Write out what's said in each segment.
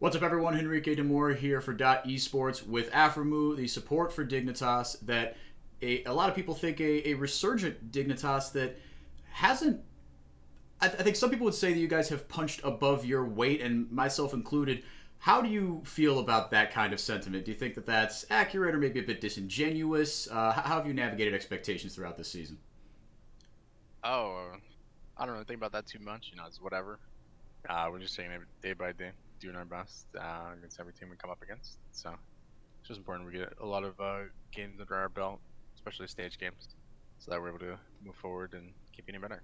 What's up, everyone? Henrique D'amour here for Esports with Aphromoo, the support for Dignitas that a lot of people think a resurgent Dignitas that hasn't. I think some people would say that you guys have punched above your weight, and myself included. How do you feel about that kind of sentiment? Do you think that that's accurate or maybe a bit disingenuous? How have you navigated expectations throughout this season? Oh, I don't really think about that too much. It's whatever. We're just taking it day by day, doing our best against every team we come up against. So it's just important we get a lot of games under our belt, especially stage games, so that we're able to move forward and keep getting better.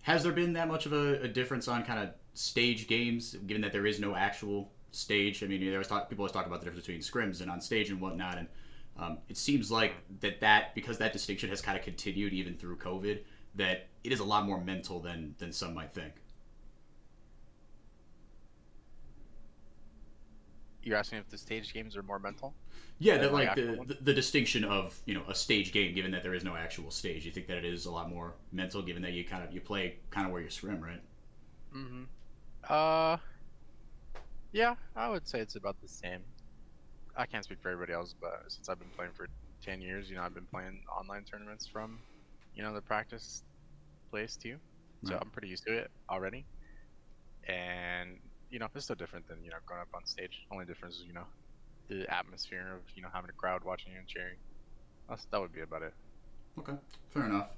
Has there been that much of a difference on kind of stage games, given that there is no actual stage? I mean, people always talk about the difference between scrims and on stage and whatnot, and it seems like that because that distinction has kind of continued even through COVID, that it is a lot more mental than some might think. You're asking if the stage games are more mental Yeah, that than like like actual the, ones? the the distinction of a stage game, given that there is no actual stage. You think that it is a lot more mental, given that you play kind of where you scrim, right? Mm-hmm. Uh, yeah, I would say it's about the same. I can't speak for everybody else, but since I've been playing for 10 years, I've been playing online tournaments from, the practice place too. So Right. I'm pretty used to it already. And, it's still different than, going up on stage. Only difference is, the atmosphere of, having a crowd watching you and cheering. That would be about it. Okay, fair enough.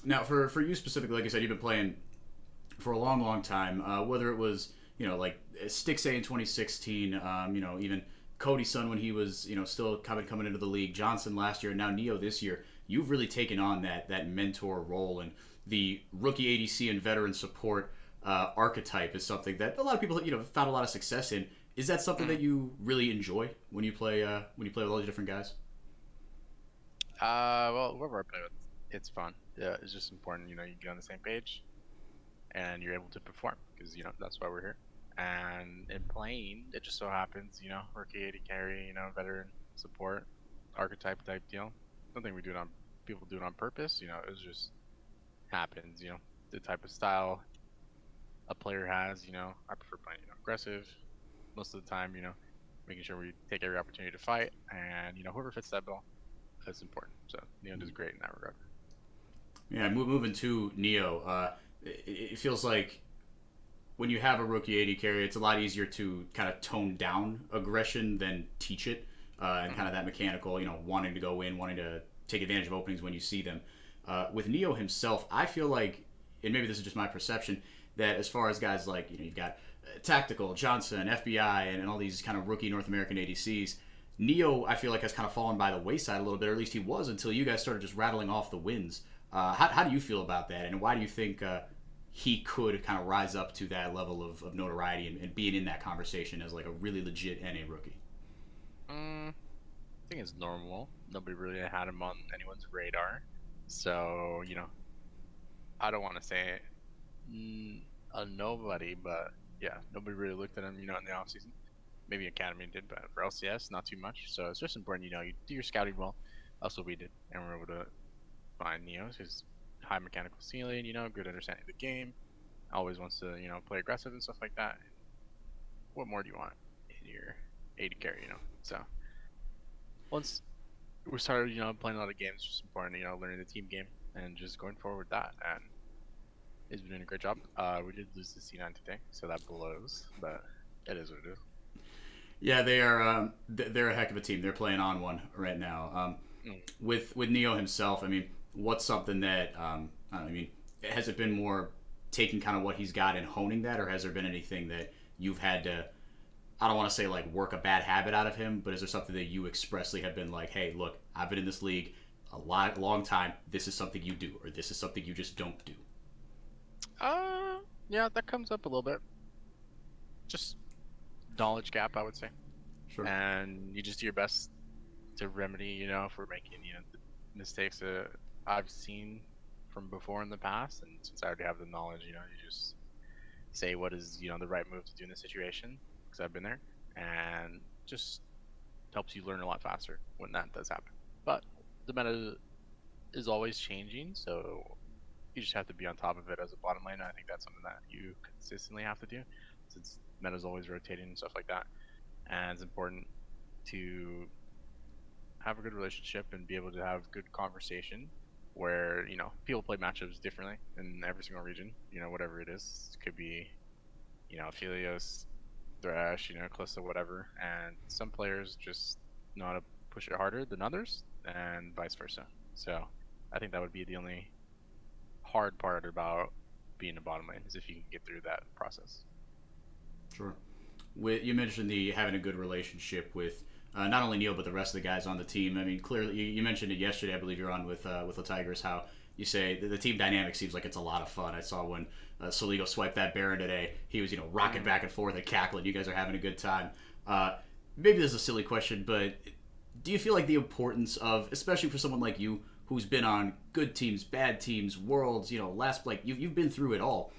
Now, for you specifically, like I said, you've been playing for a long, long time. Whether it was like Stixay in 2016, even Cody's son when he was still coming into the league, Johnson last year, and now Neo this year. You've really taken on that mentor role, and the rookie ADC and veteran support archetype is something that a lot of people found a lot of success in. Is that something Mm. that you really enjoy when you play with all these different guys? Well, whoever I play with, it's fun. Yeah, it's just important, you get on the same page and you're able to perform because, that's why we're here. And in playing, it just so happens, rookie AD carry, veteran support, archetype type deal. Something we do it on, people do it on purpose, it just happens, the type of style a player has, I prefer playing, aggressive most of the time, making sure we take every opportunity to fight, and whoever fits that bill, that's important. So Neo does great in that regard. Yeah, moving to Neo, it feels like when you have a rookie AD carry, it's a lot easier to kind of tone down aggression than teach it, and kind Mm-hmm. of that mechanical, wanting to go in, wanting to take advantage of openings when you see them. With Neo himself, I feel like, and maybe this is just my perception, that as far as guys like you've got Tactical, Johnson, FBI, and all these kind of rookie North American ADCs. Neo, I feel like, has kind of fallen by the wayside a little bit, or at least he was until you guys started just rattling off the wins. How do you feel about that, and why do you think he could kind of rise up to that level of notoriety and being in that conversation as like a really legit NA rookie? I think it's normal. Nobody really had him on anyone's radar, so I don't want to say a nobody, but yeah, nobody really looked at him, in the off season. Maybe Academy did, but for LCS, not too much. So it's just important, you do your scouting well. That's what we did, and we're able to find Neo's his high mechanical ceiling, good understanding of the game. Always wants to, play aggressive and stuff like that. What more do you want in your AD carry, So once we started, playing a lot of games, it's just important, learning the team game and just going forward with that. And he's been doing a great job. We did lose to C9 today, so that blows, but it is what it is. Yeah, they are. They're a heck of a team. They're playing on one right now. Mm. With Neo himself, I mean, what's something that I don't know, I mean, has it been more taking kind of what he's got and honing that, or has there been anything that you've had to? I don't want to say like work a bad habit out of him, but is there something that you expressly have been like, hey, look, I've been in this league a long time. This is something you do, or this is something you just don't do. Yeah, that comes up a little bit. Just knowledge gap, I would say. Sure. And you just do your best to remedy, if we're making, the mistakes that I've seen from before in the past. And since I already have the knowledge, you just say what is, the right move to do in this situation, because I've been there, and just helps you learn a lot faster when that does happen. But the meta is always changing, so you just have to be on top of it as a bottom lane. I think that's something that you consistently have to do. since meta's always rotating and stuff like that. And it's important to have a good relationship and be able to have good conversation where, you know, people play matchups differently in every single region, you know, whatever it is. It could be, you know, Philios, Thresh, you know, Kalista, whatever. And some players just know how to push it harder than others, and vice versa. So I think that would be the only hard part about being a bottom lane, is if you can get through that process. Sure. You mentioned the having a good relationship with not only Neil but the rest of the guys on the team. I mean, clearly you mentioned it yesterday. I believe you're on with the Tigers. How you say the team dynamic seems like it's a lot of fun. I saw when Soligo swiped that Baron today. He was rocking back and forth and cackling. You guys are having a good time. Maybe this is a silly question, but do you feel like the importance of, especially for someone like you who's been on good teams, bad teams, worlds, you've been through it all.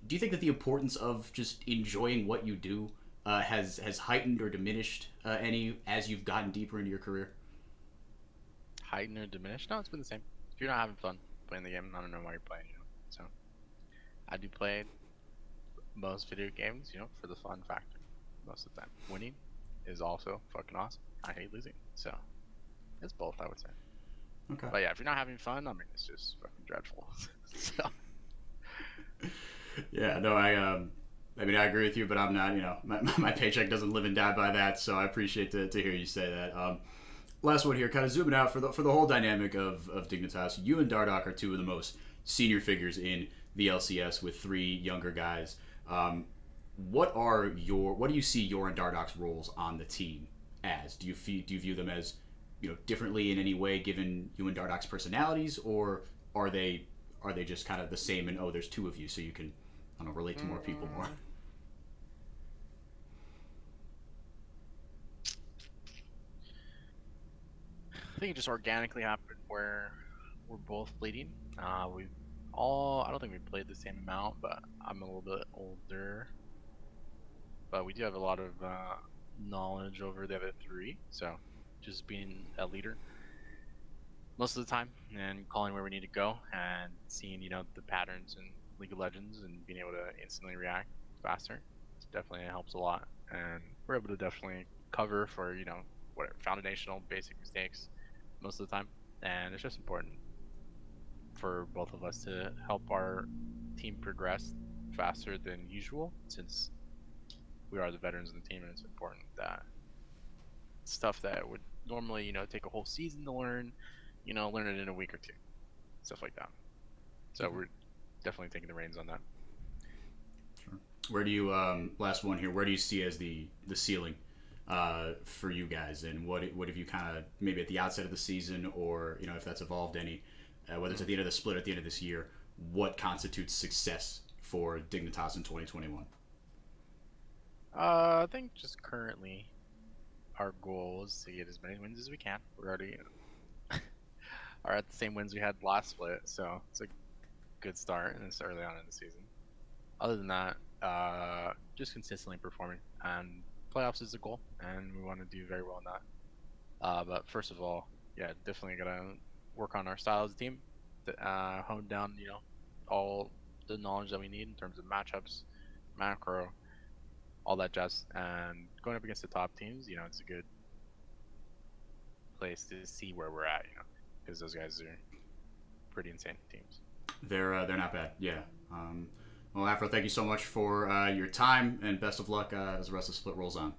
Do you think that the importance of just enjoying what you do has heightened or diminished any as you've gotten deeper into your career? Heightened or diminished? No, it's been the same. If you're not having fun playing the game, I don't know why you're playing, you know. So I do play most video games, you know, for the fun factor most of the time. Winning is also fucking awesome. I hate losing, so it's both, I would say. Okay. But yeah, if you're not having fun, I mean, it's just fucking dreadful. So. Yeah, no, I mean, I agree with you, but I'm not, my paycheck doesn't live and die by that, so I appreciate to hear you say that. Last one here, kind of zooming out for the whole dynamic of Dignitas. You and Dardoch are two of the most senior figures in the LCS with three younger guys. What do you see your and Dardoch's roles on the team as? Do you view them as, differently in any way given you and Dardoch's personalities, or are they just kind of the same and there's two of you so you can, I don't know, relate to more people more? I think it just organically happened where we're both bleeding. I don't think we played the same amount, but I'm a little bit older. But we do have a lot of knowledge over the other three, so just being a leader most of the time and calling where we need to go and seeing, the patterns in League of Legends and being able to instantly react faster. It definitely helps a lot, and we're able to definitely cover for, whatever foundational basic mistakes most of the time. And it's just important for both of us to help our team progress faster than usual, since we are the veterans in the team, and it's important that stuff that would normally, take a whole season to learn, learn it in a week or two, stuff like that. So we're definitely taking the reins on that. Sure. Where do you last one here, where do you see as the ceiling for you guys, and what have you kind of maybe at the outset of the season, or if that's evolved any, whether it's at the end of the split or at the end of this year, what constitutes success for Dignitas in 2021? I think just currently our goal is to get as many wins as we can. We're already are at the same wins we had last split, so it's a good start, and it's early on in the season. Other than that, just consistently performing, and playoffs is the goal, and we want to do very well in that. But first of all, yeah, definitely gotta work on our style as a team, hone down, all the knowledge that we need in terms of matchups, macro, all that jazz, and going up against the top teams, it's a good place to see where we're at, because those guys are pretty insane teams. They're not bad, yeah. Well, Aphro, thank you so much for your time, and best of luck as the rest of the split rolls on.